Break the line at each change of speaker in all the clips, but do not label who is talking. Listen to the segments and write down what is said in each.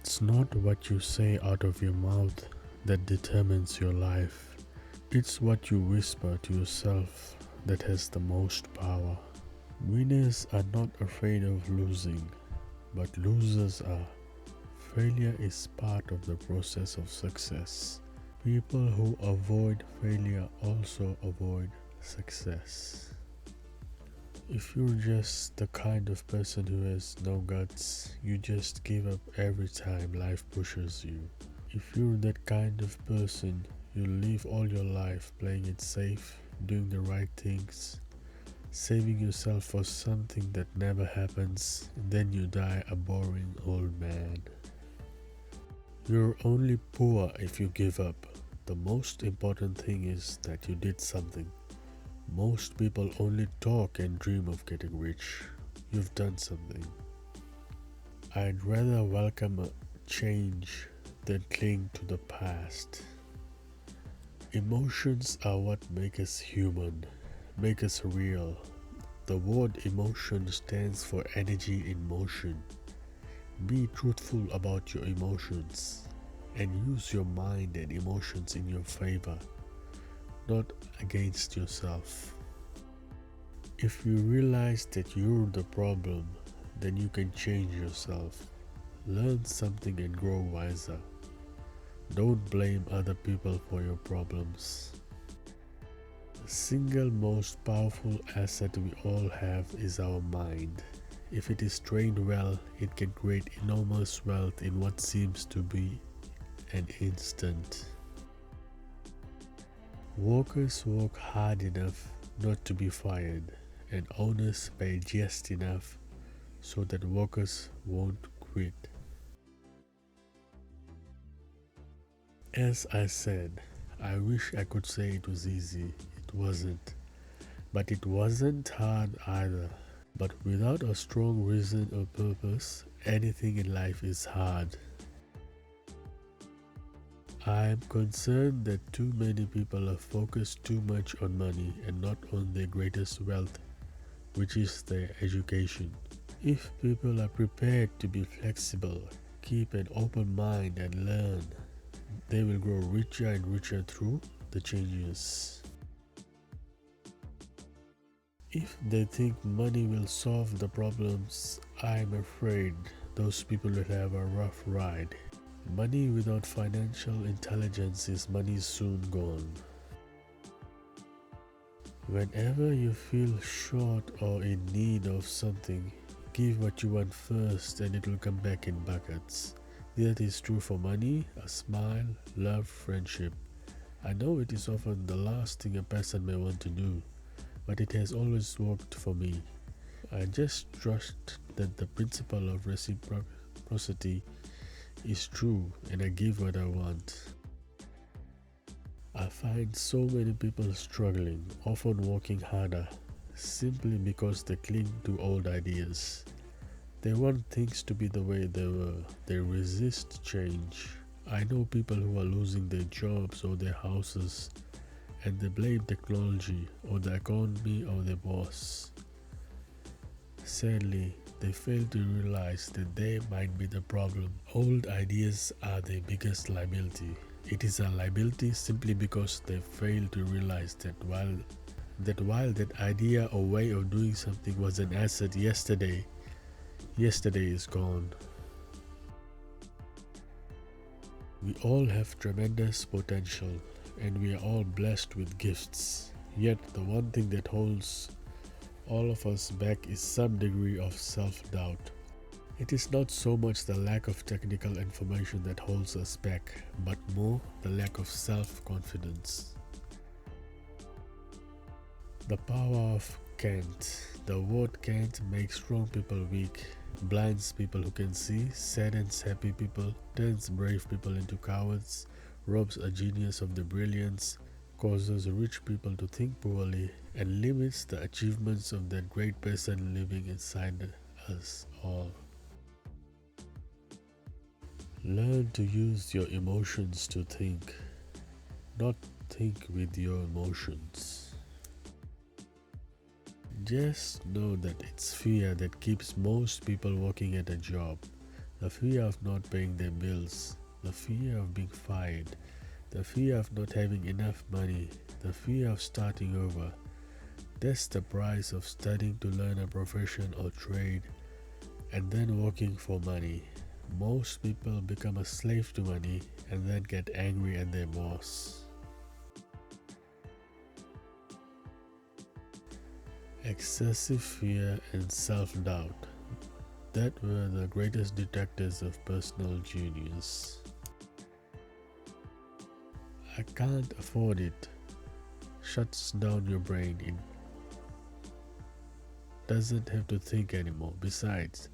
It's not what you say out of your mouth that determines your life. It's what you whisper to yourself that has the most power. Winners are not afraid of losing, but losers are. Failure is part of the process of success. People who avoid failure also avoid success. If you're just the kind of person who has no guts, you just give up every time life pushes you. If you're that kind of person, you live all your life playing it safe, doing the right things, saving yourself for something that never happens, and then you die a boring old man. You're only poor if you give up. The most important thing is that you did something. Most people only talk and dream of getting rich. You've done something. I'd rather welcome a change than cling to the past. Emotions are what make us human, make us real. The word emotion stands for energy in motion. Be truthful about your emotions and use your mind and emotions in your favor, not against yourself. If you realize that you're the problem, then you can change yourself. Learn something and grow wiser. Don't blame other people for your problems. The single most powerful asset we all have is our mind. If it is trained well, it can create enormous wealth in what seems to be an instant. Workers work hard enough not to be fired, and owners pay just enough so that workers won't quit. As I said, I wish I could say it was easy. It wasn't. But it wasn't hard either. But without a strong reason or purpose, anything in life is hard. I am concerned that too many people are focused too much on money and not on their greatest wealth, which is their education. If people are prepared to be flexible, keep an open mind and learn, they will grow richer and richer through the changes. If they think money will solve the problems, I am afraid those people will have a rough ride. Money without financial intelligence is money soon gone. Whenever you feel short or in need of something, give what you want first and it will come back in buckets. That is true for money, a smile, love, friendship. I know it is often the last thing a person may want to do, but it has always worked for me. I just trust that the principle of reciprocity is true and I give what I want. I find so many people struggling, often working harder, simply because they cling to old ideas. They want things to be the way they were. They resist change. I know people who are losing their jobs or their houses and they blame technology or the economy or their boss. Sadly, they fail to realize that they might be the problem. Old ideas are their biggest liability. It is a liability simply because they fail to realize that while that idea or way of doing something was an asset yesterday, yesterday is gone. We all have tremendous potential and we are all blessed with gifts. Yet the one thing that holds all of us back is some degree of self-doubt. It is not so much the lack of technical information that holds us back, but more the lack of self-confidence. The power of can't. The word can't makes strong people weak, blinds people who can see, saddens happy people, turns brave people into cowards, robs a genius of their brilliance, causes rich people to think poorly, and limits the achievements of that great person living inside us all. Learn to use your emotions to think, not think with your emotions. Just know that it's fear that keeps most people working at a job. the fear of not paying their bills, the fear of being fired, the fear of not having enough money, the fear of starting over. That's the price of studying to learn a profession or trade and then working for money. Most people become a slave to money and then get angry at their boss. Excessive fear and self doubt. That were the greatest detectors of personal genius. I can't afford it. Shuts down your brain. It doesn't have to think anymore. Besides,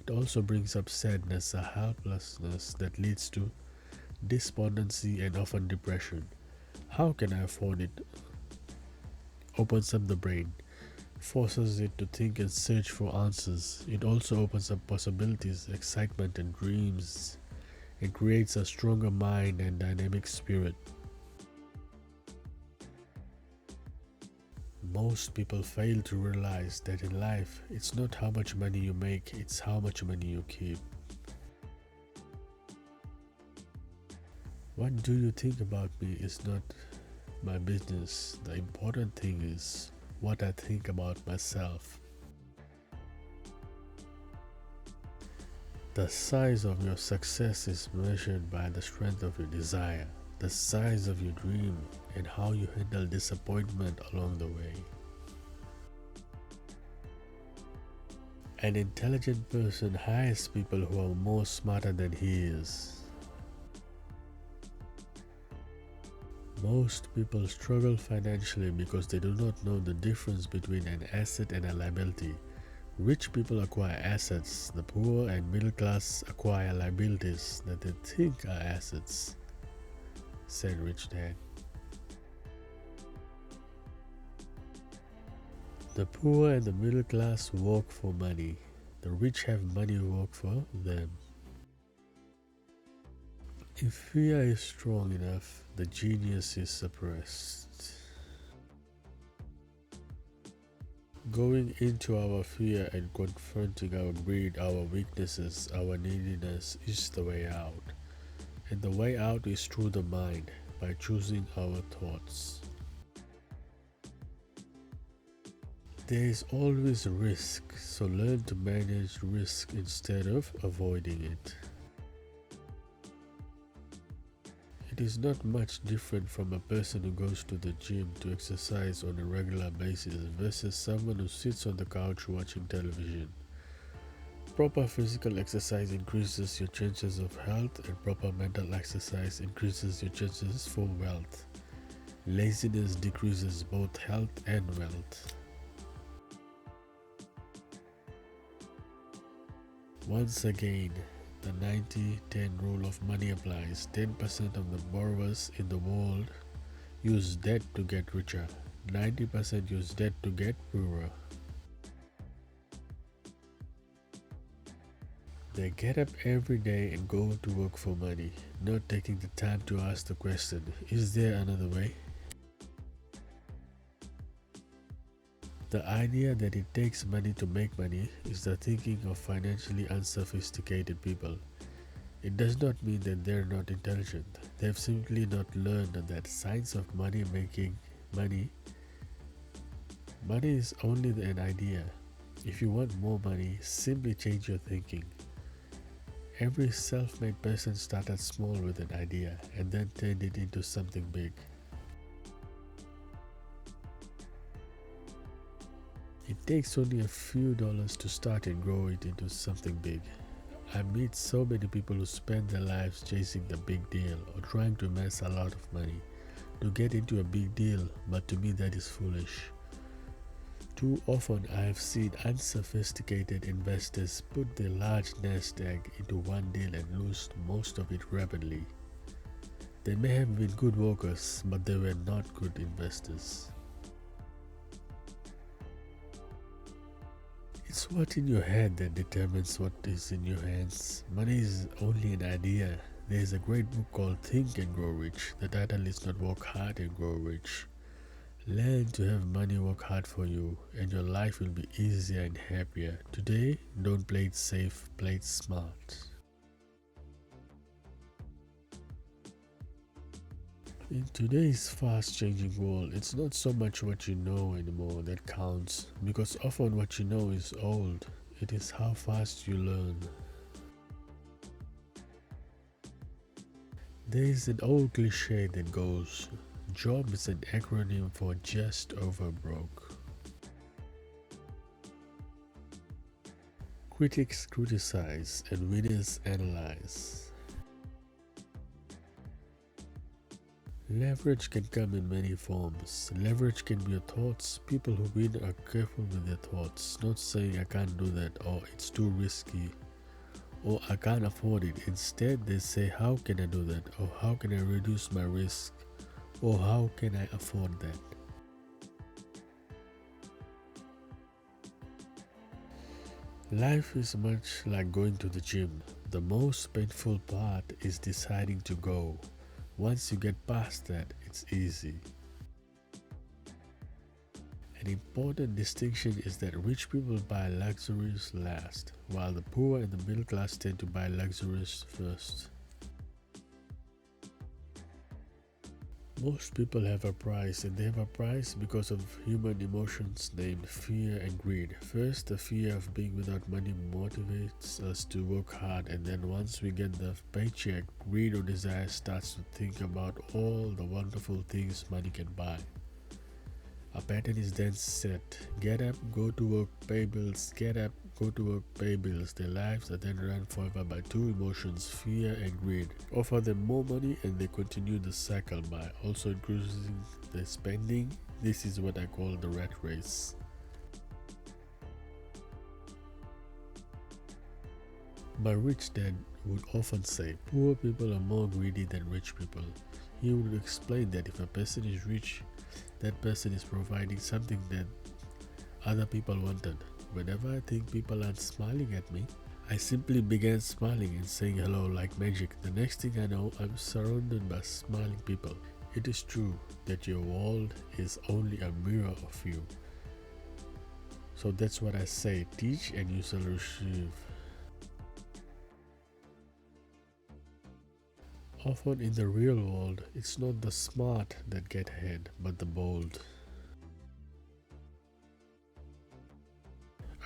it also brings up sadness, a helplessness that leads to despondency and often depression. How can I afford it? Opens up the brain, forces it to think and search for answers. It also opens up possibilities, excitement, and dreams. It creates a stronger mind and dynamic spirit. Most people fail to realize that in life, it's not how much money you make, it's how much money you keep. What do you think about me is not my business. The important thing is what I think about myself. The size of your success is measured by the strength of your desire, the size of your dream, and how you handle disappointment along the way. An intelligent person hires people who are more smarter than he is. Most people struggle financially because they do not know the difference between an asset and a liability. Rich people acquire assets, the poor and middle class acquire liabilities that they think are assets, said Rich Dad. The poor and the middle class work for money. The rich have money work for them. If fear is strong enough, the genius is suppressed. Going into our fear and confronting our greed, our weaknesses, our neediness is the way out. And the way out is through the mind, by choosing our thoughts. There is always risk, so learn to manage risk instead of avoiding it. It is not much different from a person who goes to the gym to exercise on a regular basis versus someone who sits on the couch watching television. Proper physical exercise increases your chances of health, and proper mental exercise increases your chances for wealth. Laziness decreases both health and wealth. Once again, the 90-10 rule of money applies. 10% of the borrowers in the world use debt to get richer. 90% use debt to get poorer. They get up every day and go to work for money, not taking the time to ask the question, is there another way? The idea that it takes money to make money is the thinking of financially unsophisticated people. It does not mean that they're not intelligent. They have simply not learned that science of making money. Money is only an idea. If you want more money, simply change your thinking. Every self-made person started small with an idea and then turned it into something big. It takes only a few dollars to start and grow it into something big. I meet so many people who spend their lives chasing the big deal or trying to amass a lot of money to get into a big deal, but to me that is foolish. Too often I have seen unsophisticated investors put their large nest egg into one deal and lose most of it rapidly. They may have been good workers, but they were not good investors. It's what in your head that determines what is in your hands. Money is only an idea. There is a great book called Think and Grow Rich. The title is not Work Hard and Grow Rich. Learn to have money work hard for you, and your life will be easier and happier. Today, don't play it safe, play it smart. In today's fast changing world, it's not so much what you know anymore that counts, because often what you know is old. It is how fast you learn. There is an old cliche that goes, job is an acronym for just over broke. Critics criticize and winners analyze. Leverage can come in many forms. Leverage can be your thoughts. People who win are careful with their thoughts, not saying I can't do that or it's too risky or I can't afford it. Instead, they say how can I do that or how can I reduce my risk or how can I afford that. Life is much like going to the gym. The most painful part is deciding to go. Once you get past that, it's easy. An important distinction is that rich people buy luxuries last, while the poor and the middle class tend to buy luxuries first. Most people have a price, and they have a price because of human emotions named fear and greed. First, the fear of being without money motivates us to work hard, and then once we get the paycheck, greed or desire starts to think about all the wonderful things money can buy. A pattern is then set. Get up, go to work, pay bills, get up, go to work, pay bills. Their lives are then run forever by two emotions, fear and greed. Offer them more money and they continue the cycle by also increasing their spending. This is what I call the rat race. My rich dad would often say, poor people are more greedy than rich people. He would explain that if a person is rich, that person is providing something that other people wanted. Whenever I think people aren't smiling at me, I simply began smiling and saying hello like magic. The next thing I know, I'm surrounded by smiling people. It is true that your world is only a mirror of you. So that's what I say, teach and you shall receive. Often in the real world, it's not the smart that get ahead, but the bold.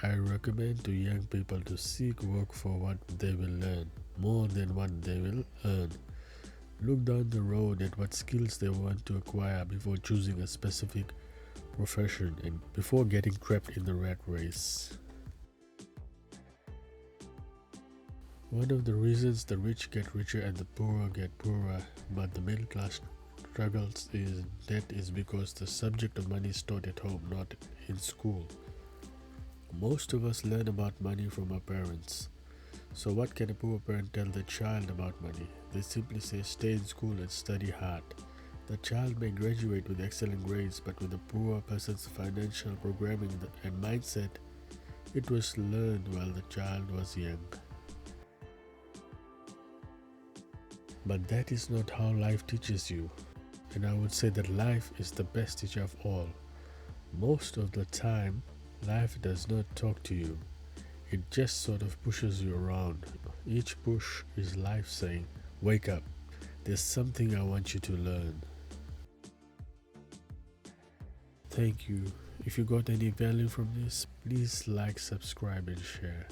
I recommend to young people to seek work for what they will learn, more than what they will earn. Look down the road at what skills they want to acquire before choosing a specific profession and before getting trapped in the rat race. One of the reasons the rich get richer and the poor get poorer, but the middle class struggles is that is because the subject of money is taught at home, not in school. Most of us learn about money from our parents. So what can a poor parent tell their child about money? They simply say stay in school and study hard. The child may graduate with excellent grades, but with a poor person's financial programming and mindset, it was learned while the child was young. But that is not how life teaches you. And I would say that life is the best teacher of all. Most of the time, life does not talk to you. It just sort of pushes you around. Each push is life saying, wake up, there's something I want you to learn. Thank you. If you got any value from this, please like, subscribe and share.